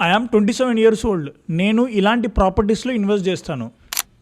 I'm 27 years old. నేను ఇలాంటి ప్రాపర్టీస్లో invest చేస్తాను.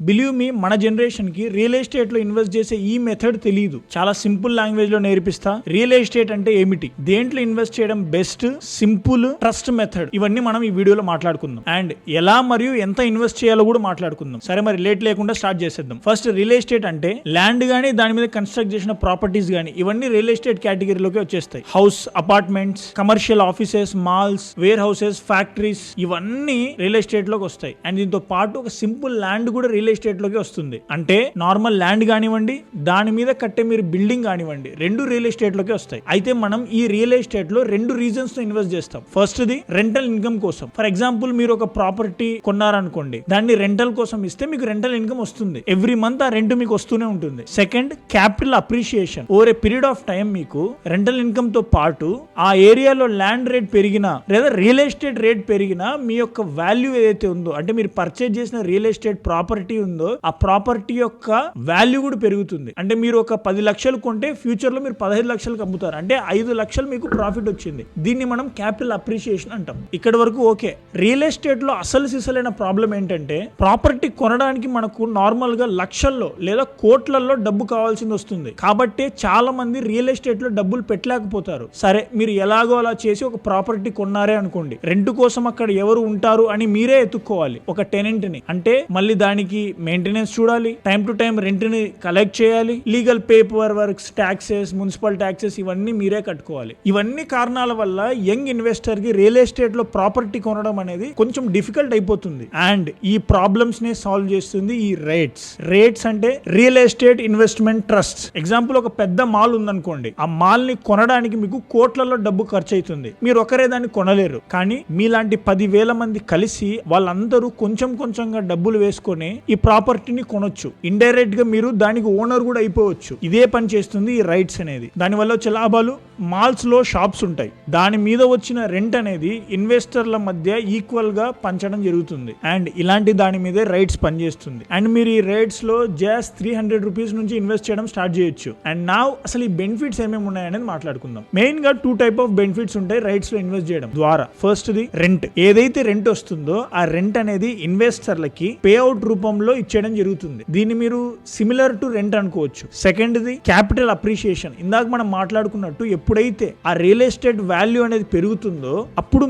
బిలీవ్ మీ, మన జనరేషన్కి రియల్ ఎస్టేట్లో ఇన్వెస్ట్ చేసే ఈ మెథడ్ తెలియదు. చాలా సింపుల్ లాంగ్వేజ్లో నేర్పిస్తా. రియల్ ఎస్టేట్ అంటే ఏమిటి, దేంట్లో ఇన్వెస్ట్ చేయడం బెస్ట్, సింపుల్, ట్రస్ట్ మెథడ్, ఇవన్నీ మనం ఈ వీడియోలో మాట్లాడుకుందాం. అండ్ ఎలా మరియు ఎంత ఇన్వెస్ట్ చేయాలో కూడా మాట్లాడుకుందాం. సరే, మరి లేట్ లేకుండా స్టార్ట్ చేసేద్దాం. ఫస్ట్, రియల్ ఎస్టేట్ అంటే ల్యాండ్ కానీ దాని మీద కన్స్ట్రక్ట్ చేసిన ప్రాపర్టీస్ కానీ ఇవన్నీ రియల్ ఎస్టేట్ కేటగిరీలోకి వచ్చేస్తాయి. House, apartments, commercial offices, malls, warehouses, factories, ఇవన్నీ రియల్ ఎస్టేట్ లోకి వస్తాయి. అండ్ దీంతో పాటు ఒక సింపుల్ ల్యాండ్ కూడా రియల్ ఎస్టేట్ లోకి వస్తుంది. అంటే నార్మల్ ల్యాండ్ కానివ్వండి, దాని మీద కట్టే మీరు బిల్డింగ్ కానివ్వండి, రెండు రియల్ ఎస్టేట్ లోకి వస్తాయి. అయితే మనం ఈ రియల్ ఎస్టేట్ లో రెండు రీజన్స్ తో ఇన్వెస్ట్ చేస్తాం. ఫస్ట్ ది రెంటల్ ఇన్కమ్ కోసం. ఫర్ ఎగ్జాంపుల్, మీరు ఒక ప్రాపర్టీ కొన్నారనుకోండి, దాన్ని రెంటల్ కోసం ఇస్తే మీకు రెంటల్ ఇన్కమ్ వస్తుంది. ఎవ్రీ మంత్ ఆ రెంట్ మీకు వస్తూనే ఉంటుంది. Second, capital appreciation. Over a period of time మీకు రెంటల్ ఇన్కమ్ తో పాటు ఆ ఏరియాలో ల్యాండ్ రేట్ పెరిగినా లేదా రియల్ ఎస్టేట్ రేట్ పెరిగినా మీ యొక్క వాల్యూ ఏదైతే ఉందో, అంటే మీరు పర్చేజ్ చేసిన రియల్ ఎస్టేట్ ప్రాపర్టీ ఉందో ఆ ప్రాపర్టీ యొక్క వాల్యూ కూడా పెరుగుతుంది. అంటే మీరు ఒక 10 లక్షలు కొంటే ఫ్యూచర్ లో మీరు 15 లక్షలకు అమ్ముతారు. అంటే 5 లక్షలు మీకు ప్రాఫిట్ వచ్చింది. దీన్ని మనం క్యాపిటల్ అప్రిషియేషన్ అంటాం. ఇక్కడ వరకు ఓకే. రియల్ ఎస్టేట్ లో అసలు సిసలైన ప్రాబ్లం ఏంటంటే, ప్రాపర్టీ కొనడానికి మనకు నార్మల్ గా లక్షల్లో లేదా కోట్లలో డబ్బు కావాల్సింది వస్తుంది. కాబట్టి చాలా మంది రియల్ ఎస్టేట్ లో డబ్బులు పెట్టలేకపోతారు. సరే, మీరు ఎలాగో అలా చేసి ఒక ప్రాపర్టీ కొన్నారే అనుకోండి, రెంట్ కోసం అక్కడ ఎవరు ఉంటారు అని మీరే ఎత్తుక్కోవాలి ఒక టెనెంట్ ని. అంటే మళ్ళీ దానికి మెయింటెనెన్స్ చూడాలి, టైం టు టైం రెంట్ ని కలెక్ట్ చేయాలి, legal paper works, taxes, municipal taxes ఇవన్నీ మీరే కట్టుకోవాలి. ఇవన్నీ కారణాల వల్ల యంగ్ ఇన్వెస్టర్ కి రియల్ ఎస్టేట్ లో ప్రాపర్టీ కొనడం అనేది కొంచెం డిఫికల్ట్ అయిపోతుంది. అండ్ ఈ ప్రాబ్లమ్స్ ని సాల్వ్ చేస్తుంది ఈ రేట్స్ అంటే real estate investment trust. Example, ఒక పెద్ద మాల్ ఉందనుకోండి, ఆ మాల్ ని కొనడానికి మీకు కోట్లలో డబ్బు ఖర్చు అవుతుంది. మీరు ఒకరే దాన్ని కొనలేరు. కానీ మీలాంటి 10,000 మంది కలిసి వాళ్ళందరూ కొంచెం కొంచెంగా డబ్బులు వేసుకొని ఈ ప్రాపర్టీని కొనొచ్చు. ఇండైరెక్ట్ గా మీరు దానికి ఓనర్ కూడా అయిపోవచ్చు. ఇదే పని చేస్తుంది ఈ రైట్స్ అనేది. దాని వల్ల వచ్చే లాభాలు, మాల్స్ లో షాప్స్ ఉంటాయి, దాని మీద వచ్చిన రెంట్ అనేది ఇన్వెస్టర్ల మధ్య ఈక్వల్ గా పంచడం జరుగుతుంది. అండ్ ఇలాంటి దాని మీదే రైట్స్ పనిచేస్తుంది. అండ్ మీరు ఈ రైట్స్ లో జస్ట్ 300 రూపీస్ నుంచి ఇన్వెస్ట్ చేయడం స్టార్ట్ చేయొచ్చు. అండ్ నా అసలు ఈ బెనిఫిట్స్ ఏమేమి ఉన్నాయనేది మాట్లాడుకుందాం. మెయిన్ గా 2 టైప్ ఆఫ్ బెనిఫిట్స్ ఉంటాయి రైట్స్ లో ఇన్వెస్ట్ చేయడం ద్వారా. First the rent. ఏదైతే రెంట్ వస్తుందో ఆ రెంట్ అనేది ఇన్వెస్టర్లకి పే అవుట్ రూపంలో ఇచ్చేయడం జరుగుతుంది. దీన్ని మీరు సిమిలర్ టు రెంట్ అనుకోవచ్చు. Second the capital appreciation. ఇందాక మనం మాట్లాడుకున్నట్టు ఎప్పుడైతే ఆ రియల్ ఎస్టేట్ వాల్యూ అనేది పెరుగుతుందో అప్పుడు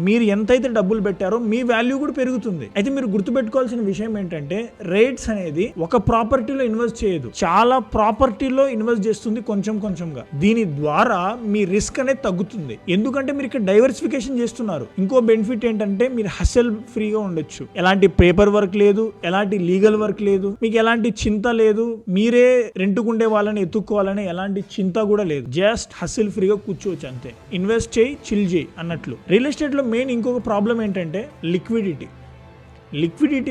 మీరు ఎంతైతే డబ్బులు పెట్టారో మీ వాల్యూ కూడా పెరుగుతుంది. అయితే మీరు గుర్తుపెట్టుకోవాల్సిన విషయం ఏంటంటే, రేట్స్ అనేది ఒక ప్రాపర్టీలో ఇన్వెస్ట్ చేయదు, చాలా ప్రాపర్టీలో ఇన్వెస్ట్ చేస్తుంది కొంచెం కొంచెంగా. దీని ద్వారా మీ రిస్క్ అనేది తగ్గుతుంది. ఎందుకంటే మీరు ఇక్కడ డైవర్సిఫికేషన్ చేస్తున్నారు. ఇంకో బెనిఫిట్ ఏంటంటే, మీరు హస్సెల్ ఫ్రీగా ఉండొచ్చు. ఎలాంటి పేపర్ వర్క్ లేదు, ఎలాంటి లీగల్ వర్క్ లేదు, మీకు ఎలాంటి చింత లేదు, మీరే రెంట్కుండే వాళ్ళని ఎత్తుక్కోవాలని ఎలాంటి చింత కూడా లేదు. జస్ట్ హస్సెల్ ఫ్రీగా కూర్చోవచ్చు అంతే. ఇన్వెస్ట్ చేయి, చిల్ చేయి అన్నట్లు. రియల్ ఎస్టేట్ లో మెయిన్ ఇంకొక ప్రాబ్లం ఏంటంటే లిక్విడిటీ.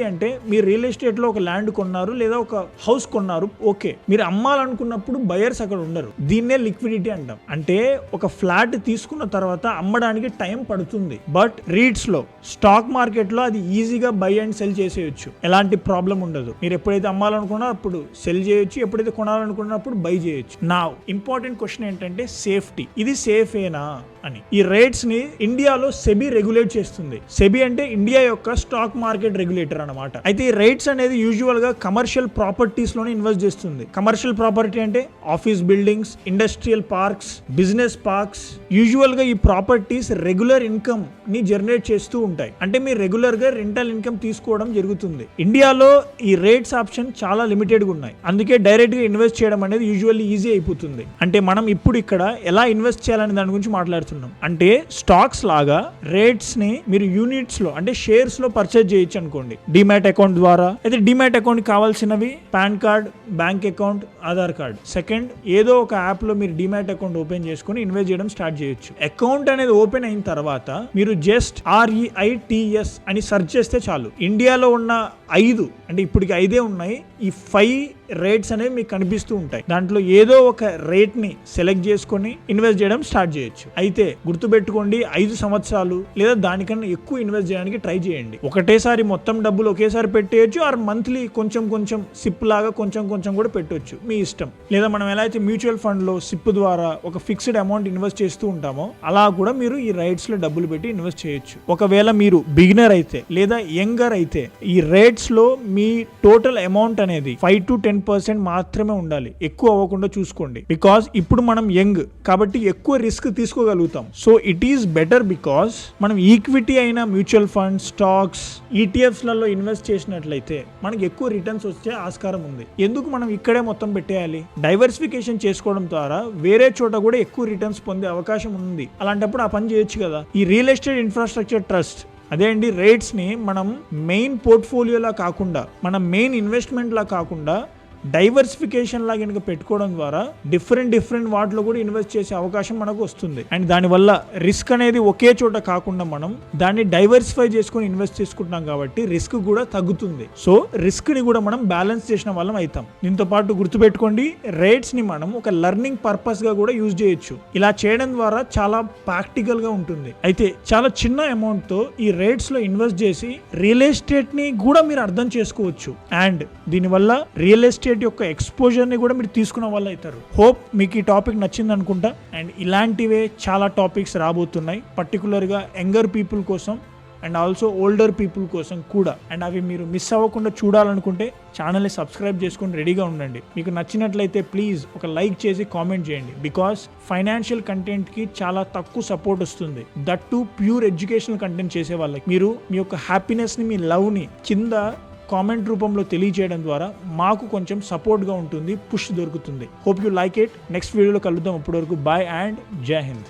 అంటే మీరు రియల్ ఎస్టేట్లో ఒక ల్యాండ్ కొన్నారు లేదా ఒక హౌస్ కొన్నారు, ఓకే, మీరు అమ్మాలనుకున్నప్పుడు బయర్స్ అక్కడ ఉండరు. దీన్నే లిక్విడిటీ అంటాం. అంటే ఒక ఫ్లాట్ తీసుకున్న తర్వాత అమ్మడానికి టైం పడుతుంది. బట్ రీట్స్ లో, స్టాక్ మార్కెట్ లో అది ఈజీగా బై అండ్ సెల్ చేసేయచ్చు. ఎలాంటి ప్రాబ్లం ఉండదు. మీరు ఎప్పుడైతే అమ్మాలనుకున్నా అప్పుడు సెల్ చేయొచ్చు, ఎప్పుడైతే కొనాలనుకున్నప్పుడు బై చేయొచ్చు. నా ఇంపార్టెంట్ క్వశ్చన్ ఏంటంటే సేఫ్టీ. ఇది సేఫేనా అని. ఈ రేట్స్ ని ఇండియాలో సెబీ రెగ్యులేట్ చేస్తుంది. సెబీ అంటే ఇండియా యొక్క స్టాక్ మార్కెట్ రెగ్యులేటర్ అన్నమాట. అయితే ఈ రైట్స్ అనేది యూజువల్ గా కమర్షియల్ ప్రాపర్టీస్ లోనే ఇన్వెస్ట్ చేస్తుంది. కమర్షియల్ ప్రాపర్టీ అంటే office buildings, industrial parks, business parks. Usual గా ఈ ప్రాపర్టీస్ రెగ్యులర్ ఇన్కమ్ ని జనరేట్ చేస్తూ ఉంటాయి. అంటే మీరు రెగ్యులర్ గా రెంటల్ ఇన్కమ్ తీసుకోవడం జరుగుతుంది. ఇండియాలో ఈ రేట్స్ ఆప్షన్ చాలా లిమిటెడ్ గా ఉన్నాయి. అందుకే డైరెక్ట్ గా ఇన్వెస్ట్ చేయడం అనేది యూజువల్లీ ఈజీ అయిపోతుంది. అంటే మనం ఇప్పుడు ఇక్కడ ఎలా ఇన్వెస్ట్ చేయాలనే దాని గురించి మాట్లాడుతున్నాం. అంటే స్టాక్స్ లాగా రేట్స్ ని మీరు యూనిట్స్ లో, అంటే షేర్స్ లో పర్చేజ్ చేయొచ్చు అనుకోండి, డిమాట్ అకౌంట్ ద్వారా. అయితే డిమాట్ అకౌంట్ కావాల్సినవి pan card, bank account, Aadhaar card. Second, ఏదో ఒక యాప్ లో మీరు డిమాట్ అకౌంట్ ఓపెన్ చేసుకుని ఇన్వెస్ట్ చేయడం స్టార్ట్ చేయొచ్చు. అకౌంట్ అనేది ఓపెన్ అయిన తర్వాత మీరు జస్ట్ REITS అని సెర్చ్ చేస్తే చాలు. ఇండియాలో ఉన్న 5, అంటే ఇప్పటికి 5 ఉన్నాయి, ఈ 5 రేట్స్ అనేవి మీకు కనిపిస్తూ ఉంటాయి. దాంట్లో ఏదో ఒక రేట్ ని సెలెక్ట్ చేసుకొని ఇన్వెస్ట్ చేయడం స్టార్ట్ చేయొచ్చు. అయితే గుర్తుపెట్టుకోండి, 5 సంవత్సరాలు లేదా దానికన్నా ఎక్కువ ఇన్వెస్ట్ చేయడానికి ట్రై చేయండి. ఒకటేసారి మొత్తం డబ్బులు ఒకేసారి పెట్టేయచ్చు, ఆర్ మంత్లీ కొంచెం కొంచెం సిప్ లాగా కొంచెం కొంచెం కూడా పెట్టవచ్చు, మీ ఇష్టం. లేదా మనం ఎలా అయితే మ్యూచువల్ ఫండ్ లో సిప్ ద్వారా ఒక ఫిక్స్డ్ అమౌంట్ ఇన్వెస్ట్ చేస్తూ ఉంటామో అలా కూడా మీరు ఈ రైట్స్ లో డబ్బులు పెట్టి ఇన్వెస్ట్ చేయొచ్చు. ఒకవేళ మీరు బిగినర్ అయితే లేదా యంగర్ అయితే ఈ రేట్స్ లో మీ టోటల్ అమౌంట్ అనేది 5 to 10% మాత్రమే ఉండాలి, ఎక్కువ అవ్వకుండా చూసుకోండి. బికాస్ ఇప్పుడు మనం యంగ్ కాబట్టి ఎక్కువ రిస్క్ తీసుకోగలుగుతాం. So it is better because మనం ఈక్విటీ అయిన మ్యూచువల్ ఫండ్, స్టాక్స్, ఈటీఎఫ్స్ లలో ఇన్వెస్ట్ చేసినట్లయితే మనకి ఎక్కువ రిటర్న్స్ వచ్చే ఆస్కారం ఉంది. ఎందుకు మనం ఇక్కడే మొత్తం పెట్టేయాలి? డైవర్సిఫికేషన్ చేసుకోవడం ద్వారా వేరే చోట కూడా ఎక్కువ రిటర్న్స్ పొందే అవకాశం ఉంది. అలాంటప్పుడు ఆ పని చేయొచ్చు కదా. ఈ రియల్ ఎస్టేట్ ఇన్ఫ్రాస్ట్రక్చర్ ట్రస్ట్ అదే అండి, రేట్స్ ని మనం మెయిన్ పోర్ట్ఫోలియోలా కాకుండా, మన మెయిన్ ఇన్వెస్ట్మెంట్ లా కాకుండా డైవర్సిఫికేషన్ లా కనుక పెట్టుకోవడం ద్వారా డిఫరెంట్ వాటిలో కూడా ఇన్వెస్ట్ చేసే అవకాశం మనకు వస్తుంది. అండ్ దానివల్ల రిస్క్ అనేది ఒకే చోట కాకుండా మనం దాన్ని డైవర్సిఫై చేసుకొని ఇన్వెస్ట్ చేసుకుంటున్నాం కాబట్టి రిస్క్ కూడా తగ్గుతుంది. సో రిస్క్ ని కూడా మనం బ్యాలెన్స్ చేసిన వాళ్ళం అవుతాం. దీంతో పాటు గుర్తుపెట్టుకోండి, రేట్స్ ని మనం ఒక లెర్నింగ్ పర్పస్ గా కూడా యూజ్ చేయొచ్చు. ఇలా చేయడం ద్వారా చాలా ప్రాక్టికల్ గా ఉంటుంది. అయితే చాలా చిన్న అమౌంట్ తో ఈ రేట్స్ లో ఇన్వెస్ట్ చేసి రియల్ ఎస్టేట్ ని కూడా మీరు అర్థం చేసుకోవచ్చు. అండ్ దీనివల్ల రియల్ ఎస్టేట్ యొక్క ఎక్స్పోజర్ ని కూడా మీరు తీసుకున్న వాళ్ళు అవుతారు. హోప్ మీకు ఈ టాపిక్ నచ్చింది అనుకుంటా. అండ్ ఇలాంటివే చాలా టాపిక్స్ రాబోతున్నాయి, పర్టికులర్ గా యంగర్ పీపుల్ కోసం అండ్ ఆల్సో ఓల్డర్ పీపుల్ కోసం కూడా. అండ్ అవి మీరు మిస్ అవ్వకుండా చూడాలనుకుంటే ఛానల్ని సబ్స్క్రైబ్ చేసుకొని రెడీగా ఉండండి. మీకు నచ్చినట్లయితే ప్లీజ్ ఒక లైక్ చేసి కామెంట్ చేయండి. బికాస్ ఫైనాన్షియల్ కంటెంట్కి చాలా తక్కువ సపోర్ట్ వస్తుంది, that to pure educational content చేసే వాళ్ళకి. మీరు మీ యొక్క హ్యాపీనెస్ని, మీ లవ్ని కింద కామెంట్ రూపంలో తెలియజేయడం ద్వారా మాకు కొంచెం సపోర్ట్గా ఉంటుంది, పుష్ దొరుకుతుంది. Hope you like it. Next వీడియోలో కలుద్దాం. అప్పటి వరకు బాయ్ అండ్ జై హింద్.